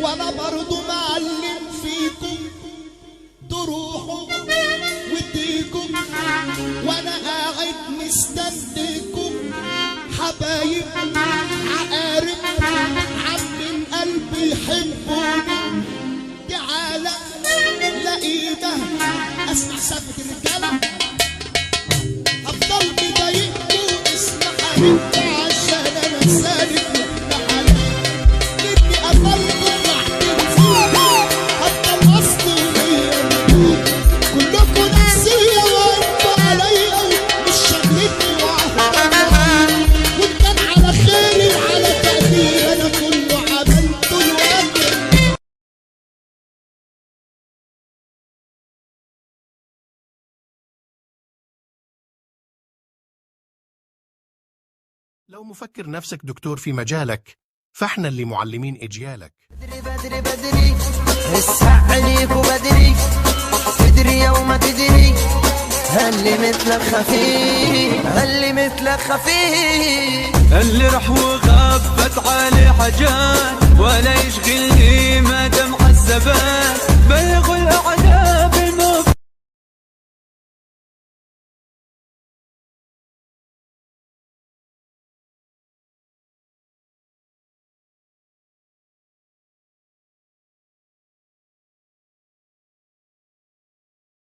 وانا برضو معلم فيكم تروحوا وتيجوا وانا قاعد مستنيكم حبايب عقارب عم قلبي يحبوني تعالى لقينا اسمع سقفة الرجالة افضل مضايقكوا اسمع حبيبتي عشان انا سالك محل بدي اطلقوا واعترفوني حتى الوسط وليا كلكوا نفسية وانتوا عليا مش شغلتني وعهدي وان كان على خيري على تقدير انا كله عملته لوحدي. لو مفكر نفسك دكتور في مجالك فاحنا اللي معلمين اجيالك. بدري بدري بدري الساعة عليك وبدري تدري يوم تدري اللي مثلك خفيف اللي مثلك خفيف اللي راح وغفت عليه حاجات ولا يشغلني ما دام عالزبان بلغوا الاعداء